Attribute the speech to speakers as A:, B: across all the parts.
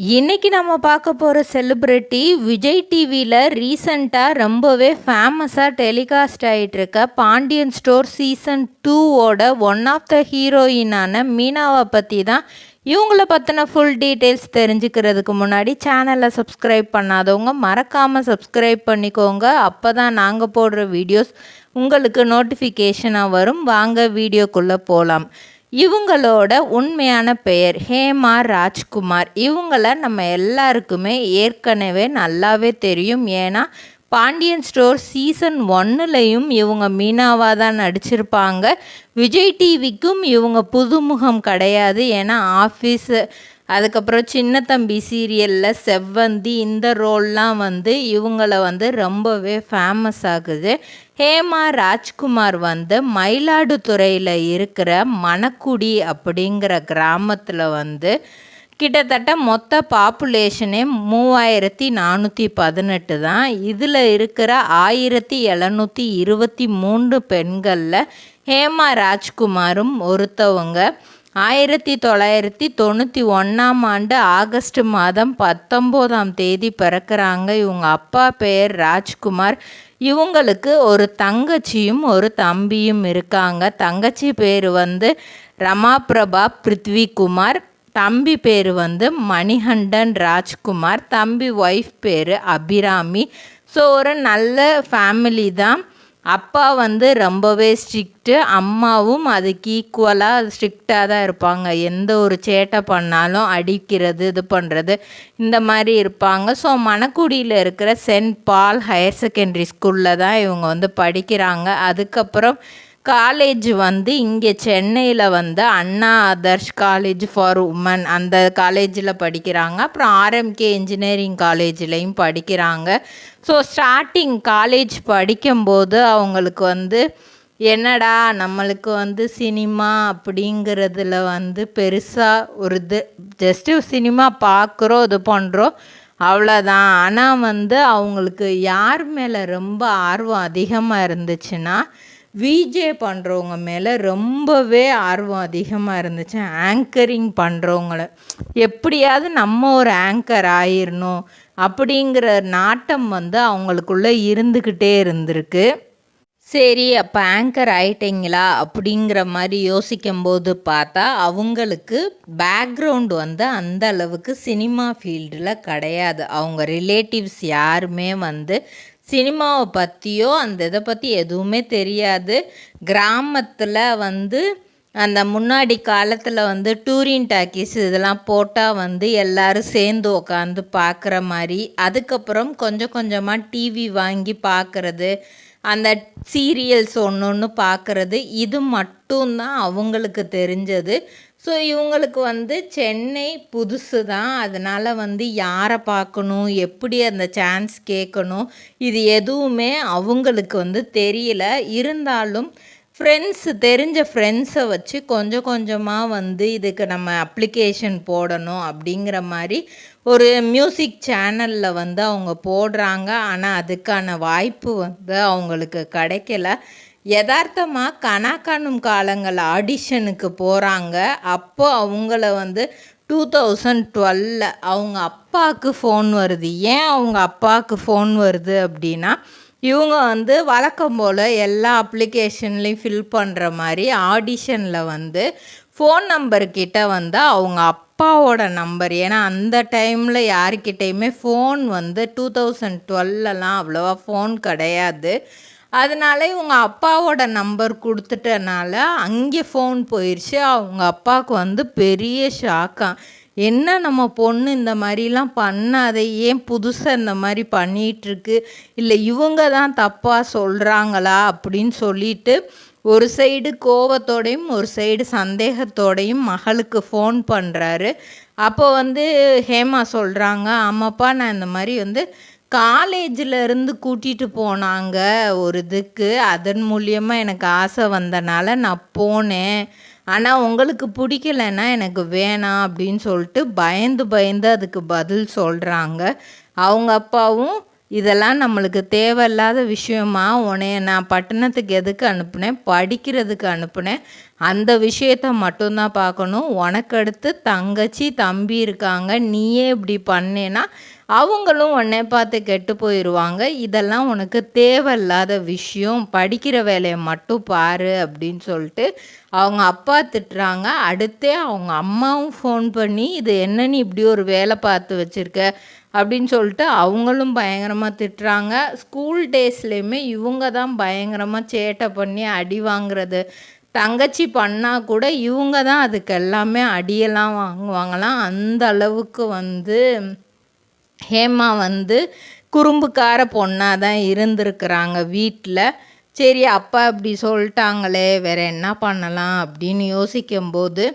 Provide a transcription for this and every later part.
A: இன்னைக்கு நம்ம பார்க்க போகிற செலிப்ரிட்டி விஜய் டிவியில் ரீசண்டாக ரொம்பவே ஃபேமஸாக டெலிகாஸ்ட் ஆகிட்டு இருக்க பாண்டியன் ஸ்டோர் சீசன் 2ஓட ஒன் ஆஃப் த ஹீரோயினான மீனாவை பற்றி தான். இவங்கள பற்றின ஃபுல் டீட்டெயில்ஸ் தெரிஞ்சுக்கிறதுக்கு முன்னாடி சேனலை சப்ஸ்கிரைப் பண்ணாதவங்க மறக்காமல் சப்ஸ்கிரைப் பண்ணிக்கோங்க. அப்போ தான் நாங்கள் போடுற வீடியோஸ் உங்களுக்கு நோட்டிஃபிகேஷனாக வரும். வாங்க வீடியோக்குள்ளே போகலாம். இவங்களோட உண்மையான பெயர் ஹேமா ராஜ்குமார். இவங்கள நம்ம எல்லாருக்குமே ஏற்கனவே நல்லாவே தெரியும். ஏன்னா பாண்டியன் ஸ்டோர் சீசன் 1லையும் இவங்க மீனாவாக தான் நடிச்சிருப்பாங்க. விஜய் டிவிக்கும் இவங்க புதுமுகம் கிடையாது. ஏன்னா ஆஃபீஸ், அதுக்கப்புறம் சின்ன தம்பி சீரியலில் செவ்வந்தி, இந்த ரோல்லாம் இவங்கள ரொம்பவே ஃபேமஸ் ஆகுது. ஹேமா ராஜ்குமார் மயிலாடுதுறையில் இருக்கிற மணக்குடி அப்படிங்கிற கிராமத்தில் கிட்டத்தட்ட மொத்த பாப்புலேஷனே 3418 தான். இதில் இருக்கிற 1723 பெண்களில் ஹேமா ராஜ்குமாரும் ஒருத்தவங்க. 1991ஆம் ஆண்டு ஆகஸ்ட் மாதம் 19ஆம் தேதி பிறக்கிறாங்க. இவங்க அப்பா பெயர் ராஜ்குமார். இவங்களுக்கு ஒரு தங்கச்சியும் ஒரு தம்பியும் இருக்காங்க. தங்கச்சி பேர் ரமாபிரபா பிருத்விகுமார், தம்பி பேர் மணிகண்டன் ராஜ்குமார், தம்பி ஒய்ஃப் பேர் அபிராமி. ஸோ ஒரு நல்ல ஃபேமிலி தான். அப்பா ரொம்பவே ஸ்ட்ரிக்ட்டு, அம்மாவும் அதுக்கு ஈக்குவலாக ஸ்ட்ரிக்டாக தான் இருப்பாங்க. எந்த ஒரு சேட்டை பண்ணாலும் அடிக்கிறது, இது பண்ணுறது, இந்த மாதிரி இருப்பாங்க. ஸோ மணக்குடியில் இருக்கிற சென்ட் பால் ஹையர் செகண்டரி ஸ்கூலில் தான் இவங்க படிக்கிறாங்க. அதுக்கப்புறம் காலேஜ் இங்கே சென்னையில் அண்ணா ஆதர்ஷ் காலேஜ் ஃபார் உமன், அந்த காலேஜில் படிக்கிறாங்க. அப்புறம் ஆர்எம்கே இன்ஜினியரிங் காலேஜ்லேயும் படிக்கிறாங்க. ஸோ ஸ்டார்டிங் காலேஜ் படிக்கும்போது அவங்களுக்கு என்னடா நம்மளுக்கு சினிமா அப்படிங்கிறதுல பெருசாக ஒரு இது, ஜஸ்ட்டு சினிமா பார்க்குறோம், இது பண்ணுறோம், அவ்வளோதான். ஆனால் அவங்களுக்கு யார் மேலே ரொம்ப ஆர்வம் அதிகமாக இருந்துச்சுன்னா விஜே பண்ணுறவங்க மேலே ரொம்பவே ஆர்வம் அதிகமாக இருந்துச்சு. ஆங்கரிங் பண்ணுறவங்கள எப்படியாவது நம்ம ஒரு ஆங்கர் ஆயிடணும் அப்படிங்கிற நாட்டம் அவங்களுக்குள்ளே இருந்துக்கிட்டே இருந்திருக்கு. சரி, அப்போ ஆங்கர் ஆயிட்டிங்களா அப்படிங்கிற மாதிரி யோசிக்கும்போது பார்த்தா அவங்களுக்கு பேக்ரவுண்ட் அந்த அளவுக்கு சினிமா ஃபீல்டில் கிடையாது. அவங்க ரிலேட்டிவ்ஸ் யாருமே சினிமாவை பற்றியோ அந்த இதை பற்றி எதுவுமே தெரியாது. கிராமத்தில் அந்த முன்னாடி காலத்தில் டூரிங் டாக்கீஸ் இதெல்லாம் போட்டால் எல்லோரும் சேர்ந்து உட்காந்து பார்க்குற மாதிரி, அதுக்கப்புறம் கொஞ்சம் கொஞ்சமாக டிவி வாங்கி பார்க்குறது, அந்த சீரியல்ஸ் ஒன்று பார்க்குறது, இது மட்டும்தான் அவங்களுக்கு தெரிஞ்சது. ஸோ இவங்களுக்கு சென்னை புதுசு தான். அதனால் யாரை பார்க்கணும், எப்படி அந்த சான்ஸ் கேட்கணும், இது எதுவுமே அவங்களுக்கு தெரியல. இருந்தாலும் தெரிஞ்ச ஃப்ரெண்ட்ஸை வச்சு கொஞ்சம் கொஞ்சமாக இதுக்கு நம்ம அப்ளிகேஷன் போடணும் அப்படிங்கிற மாதிரி ஒரு மியூசிக் சேனலில் அவங்க போடுறாங்க. ஆனால் அதுக்கான வாய்ப்பு அவங்களுக்கு கிடைக்கல. யதார்த்தமாக கணக்கானும் காலங்கள் ஆடிஷனுக்கு போகிறாங்க. அப்போ அவங்கள 2012 அவங்க அப்பாவுக்கு ஃபோன் வருது. ஏன் அவங்க அப்பாவுக்கு ஃபோன் வருது அப்படின்னா, இவங்க வழக்கம் போல் எல்லா அப்ளிகேஷன்லேயும் ஃபில் பண்ணுற மாதிரி ஆடிஷனில் ஃபோன் நம்பர்கிட்ட அவங்க அப்பாவோட நம்பர், ஏன்னா அந்த டைமில் யாருக்கிட்டேயுமே ஃபோன் 2012லாம் அவ்வளோவா ஃபோன் கிடையாது. அதனால இவங்க அப்பாவோட நம்பர் கொடுத்துட்டனால அங்கே ஃபோன் போயிடுச்சு. அவங்க அப்பாவுக்கு பெரிய ஷாக்கா, என்ன நம்ம பொண்ணு இந்த மாதிரிலாம் பண்ணாதே, ஏன் புதுசாக இந்த மாதிரி பண்ணிகிட்ருக்கு, இல்லை இவங்க தான் தப்பாக சொல்கிறாங்களா அப்படின்னு சொல்லிட்டு ஒரு சைடு கோவத்தோடையும் ஒரு சைடு சந்தேகத்தோடையும் மகளுக்கு ஃபோன் பண்ணுறாரு. அப்போ ஹேமா சொல்கிறாங்க, ஆமாப்பா நான் இந்த மாதிரி காலேஜில் இருந்து கூட்டிகிட்டு போனாங்க ஒரு இதுக்கு, அதன் மூலியமாக எனக்கு ஆசை வந்தனால நான் போனேன், ஆனால் உங்களுக்கு பிடிக்கலைன்னா எனக்கு வேணாம் அப்படின்னு சொல்லிட்டு பயந்து பயந்து அதுக்கு பதில் சொல்கிறாங்க. அவங்க அப்பாவும் இதெல்லாம் நம்மளுக்கு தேவையில்லாத விஷயமா, உன்னைய நான் பட்டணத்துக்கு எதுக்கு அனுப்புனேன், படிக்கிறதுக்கு அனுப்புனேன், அந்த விஷயத்த மட்டும்தான் பார்க்கணும். உனக்கு அடுத்து தங்கச்சி, தம்பி இருக்காங்க. நீயே இப்படி பண்ணேன்னா அவங்களும் உன்னை பார்த்து கெட்டு போயிடுவாங்க. இதெல்லாம் உனக்கு தேவையில்லாத விஷயம். படிக்கிற வேலையை மட்டும் பாரு அப்படின்னு சொல்லிட்டு அவங்க அப்பா திட்டுறாங்க. அடுத்தே அவங்க அம்மாவும் ஃபோன் பண்ணி இது என்ன நீ இப்படி ஒரு வேலை பார்த்து வச்சுருக்க அப்படின்னு சொல்லிட்டு அவங்களும் பயங்கரமாக திட்டுறாங்க. ஸ்கூல் டேஸ்லேயுமே இவங்க தான் பயங்கரமாக சேட்டை பண்ணி அடி வாங்குறது. தங்கச்சி பண்ணால் கூட இவங்க தான் அதுக்கு எல்லாமே அடியெல்லாம் வாங்குவாங்களாம். அந்த அளவுக்கு வந்து ஹேமா வந்து குறும்புக்கார பொண்ணாக தான் இருந்திருக்கிறாங்க வீட்டில். சரி அப்பா இப்படி சொல்லிட்டாங்களே வேறு என்ன பண்ணலாம் அப்படின்னு யோசிக்கும்போது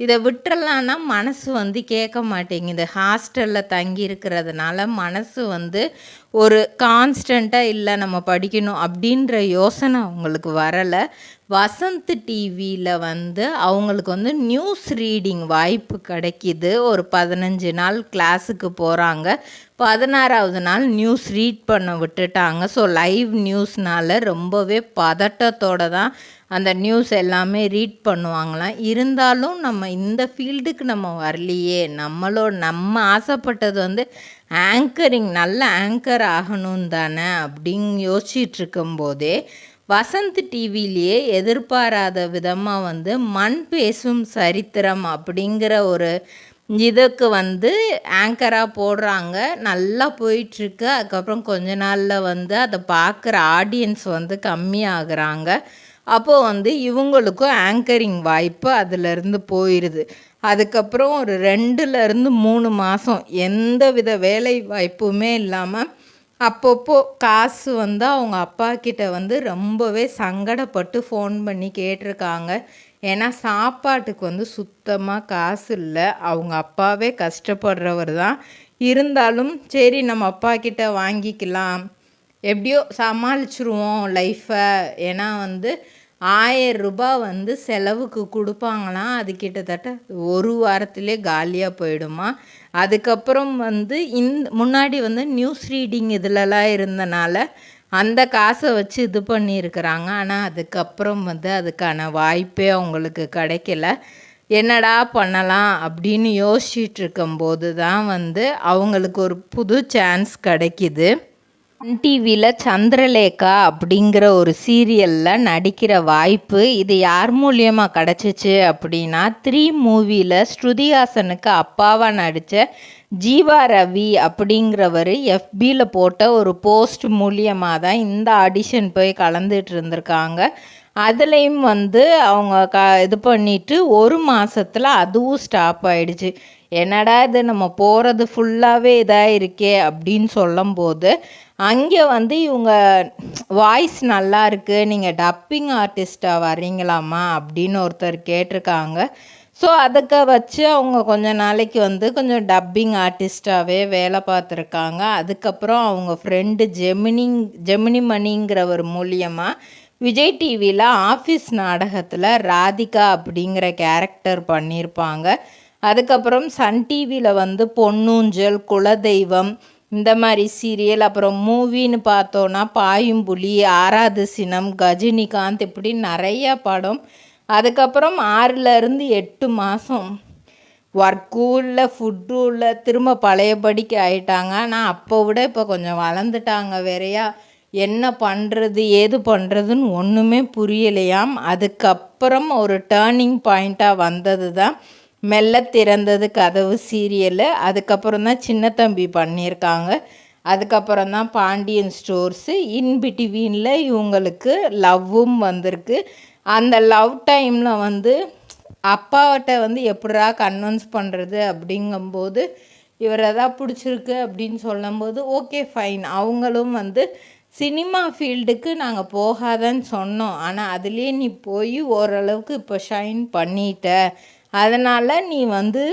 A: இதை விட்டுறலான்னா மனசு வந்து கேட்க மாட்டேங்குது. ஹாஸ்டலில் தங்கி இருக்கிறதுனால மனசு வந்து ஒரு கான்ஸ்டண்ட்டாக இல்லை நம்ம படிக்கணும் அப்படின்ற யோசனை அவங்களுக்கு வரலை. வசந்த் டிவியில் வந்து அவங்களுக்கு வந்து நியூஸ் ரீடிங் வாய்ப்பு கிடைக்கிது. ஒரு 15 நாள் கிளாஸுக்கு போகிறாங்க. 16வது நாள் நியூஸ் ரீட் பண்ண விட்டுட்டாங்க. ஸோ லைவ் நியூஸ்னால் ரொம்பவே பதட்டத்தோடு தான் அந்த நியூஸ் எல்லாமே ரீட் பண்ணுவாங்களாம். இருந்தாலும் நம்ம இந்த ஃபீல்டுக்கு நம்ம வரலையே, நம்ம ஆசைப்பட்டது வந்து ஆங்கரிங், நல்ல ஆங்கர் ஆகணும் தானே அப்படின்னு யோசிச்சுட்டு இருக்கும்போதே வசந்த் டிவிலேயே எதிர்பாராத விதமாக வந்து மண் பேசும் சரித்திரம் அப்படிங்கிற ஒரு இதுக்கு வந்து ஆங்கராக போடுறாங்க. நல்லா போயிட்டுருக்கு. அதுக்கப்புறம் கொஞ்ச நாளில் வந்து அதை பார்க்குற ஆடியன்ஸ் வந்து கம்மியாகிறாங்க. அப்போது வந்து இவங்களுக்கும் ஆங்கரிங் வாய்ப்பு அதிலேருந்து போயிடுது. அதுக்கப்புறம் ஒரு 2லேருந்து 3 மாதம் எந்த வித வேலை வாய்ப்புமே இல்லாமல் அப்பப்போ காசு வந்து அவங்க அப்பா கிட்ட வந்து ரொம்பவே சங்கடப்பட்டு ஃபோன் பண்ணி கேட்டிருக்காங்க. ஏன்னா சாப்பாட்டுக்கு வந்து சுத்தமாக காசு இல்லை. அவங்க அப்பாவே கஷ்டப்படுறவர் தான். இருந்தாலும் சரி நம்ம அப்பா கிட்ட வாங்கிக்கலாம், எப்படியோ சமாளிச்சிருவோம் லைஃப்பை. ஏன்னா வந்து 1000 ரூபாய் வந்து செலவுக்கு கொடுப்பாங்களாம். அது கிட்டத்தட்ட ஒரு வாரத்திலே காலியாக போயிடுமா. அதுக்கப்புறம் வந்து முன்னாடி வந்து நியூஸ் ரீடிங் இதிலலாம் இருந்தனால அந்த காசை வச்சு இது பண்ணியிருக்கிறாங்க. ஆனால் அதுக்கப்புறம் வந்து அதுக்கான வாய்ப்பே அவங்களுக்கு கிடைக்கல. என்னடா பண்ணலாம் அப்படின்னு யோசிச்சுட்டு இருக்கும்போது தான் வந்து அவங்களுக்கு ஒரு புது சான்ஸ் கிடைக்கிது. சன் டிவியில் சந்திரலேகா அப்படிங்கிற ஒரு சீரியலில் நடிக்கிற வாய்ப்பு. இது யார் மூலியமாக கிடச்சிச்சு அப்படின்னா 3 மூவியில் ஸ்ருதிஹாசனுக்கு அப்பாவாக நடித்த ஜீவா ரவி அப்படிங்கிறவர் எஃபியில் போட்ட ஒரு போஸ்ட் மூலியமாக தான் இந்த ஆடிஷன் போய் கலந்துட்டு இருந்திருக்காங்க. அதுலேயும் வந்து அவங்க இது பண்ணிவிட்டு 1 மாதத்தில் அதுவும் ஸ்டாப் ஆகிடுச்சு. என்னடா இது நம்ம போகிறது ஃபுல்லாகவே இதாக இருக்கே அப்படின்னு சொல்லும்போது அங்கே வந்து இவங்க வாய்ஸ் நல்லா இருக்குது, நீங்கள் டப்பிங் ஆர்டிஸ்ட்டாக வர்றீங்களாம்மா அப்படின்னு ஒருத்தர் கேட்டிருக்காங்க. ஸோ அதுக்கு வச்சு அவங்க கொஞ்ச நாளைக்கு வந்து கொஞ்சம் டப்பிங் ஆர்டிஸ்ட்டாகவே வேலை பார்த்துருக்காங்க. அதுக்கப்புறம் அவங்க ஃப்ரெண்டு ஜெமினி மணிங்கிறவர் மூலியமாக விஜய் டிவியில் ஆஃபீஸ் நாடகத்தில் ராதிகா அப்படிங்கிற கேரக்டர் பண்ணியிருப்பாங்க. அதுக்கப்புறம் சன் டிவியில் வந்து பொன்னூஞ்சல், குலதெய்வம் இந்த மாதிரி சீரியல், அப்புறம் மூவின்னு பார்த்தோன்னா பாயும்புலி, ஆறாவது சினம், கஜினிகாந்த் இப்படி நிறையா படம். அதுக்கப்புறம் 6லேருந்து 8 மாதம் ஒர்க்கும் இல்லை, ஃபுட்டும் இல்லை, திரும்ப பழையபடிக்கு ஆயிட்டாங்க. ஆனால் அப்போ விட இப்போ கொஞ்சம் வளர்ந்துட்டாங்க வேறையா. என்ன பண்ணுறது ஏது பண்ணுறதுன்னு ஒன்றுமே புரியலையாம். அதுக்கப்புறம் ஒரு டேர்னிங் பாயிண்ட்டாக வந்தது தான் மெல்ல திறந்தது கதவு சீரியலு. அதுக்கப்புறம் தான் சின்ன தம்பி பண்ணியிருக்காங்க. அதுக்கப்புறம் தான் பாண்டியன் ஸ்டோர்ஸு. இன்பிட்வீனில் இவங்களுக்கு லவ்வும் வந்திருக்கு. அந்த லவ் டைமில் வந்து அப்பாவட்ட வந்து எப்படா கன்வின்ஸ் பண்ணுறது அப்படிங்கும்போது இவரை தான் பிடிச்சிருக்கு அப்படின்னு சொல்லும்போது ஓகே ஃபைன். அவங்களும் வந்து சினிமா ஃபீல்டுக்கு நாங்கள் போகாதன்னு சொன்னோம், ஆனால் அதுலேயே நீ போய் ஓரளவுக்கு இப்போ ஷைன் பண்ணிட்ட, அதனால் நீ வந்து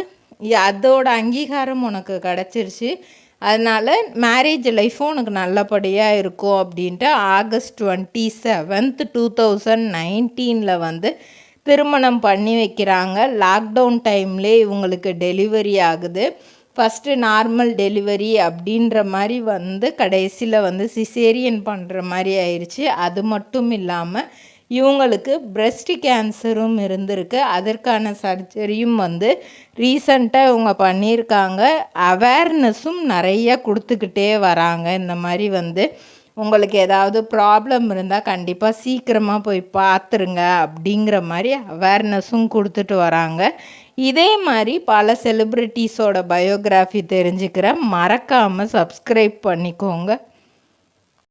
A: அதோட அங்கீகாரம் உனக்கு கிடச்சிருச்சு, அதனால் மேரேஜ் லைஃப்பும் உனக்கு நல்லபடியாக இருக்கும் அப்படின்ட்டு ஆகஸ்ட் 27, 2019 வந்து திருமணம் பண்ணி வைக்கிறாங்க. லாக்டவுன் டைம்லேயே இவங்களுக்கு டெலிவரி ஆகுது. ஃபஸ்ட்டு நார்மல் டெலிவரி அப்படின்ற மாதிரி வந்து கடைசியில் வந்து சிசேரியன் பண்ணுற மாதிரி ஆயிடுச்சு. அது மட்டும் இல்லாமல் இவங்களுக்கு பிரஸ்ட் கேன்சரும் இருந்திருக்கு. அதற்கான சர்ஜரியும் வந்து ரீசண்டாக இவங்க பண்ணியிருக்காங்க. அவேர்னஸும் நிறைய கொடுத்துக்கிட்டே வராங்க. இந்த மாதிரி வந்து உங்களுக்கு ஏதாவது ப்ராப்ளம் இருந்தால் கண்டிப்பாக சீக்கிரமாக போய் பார்த்துருங்க அப்படிங்கிற மாதிரி அவேர்னஸும் கொடுத்துட்டு வராங்க. இதே மாதிரி பல செலிப்ரிட்டிஸோட பயோகிராஃபி தெரிஞ்சுக்கிறேன். மறக்காமல் சப்ஸ்கிரைப் பண்ணிக்கோங்க.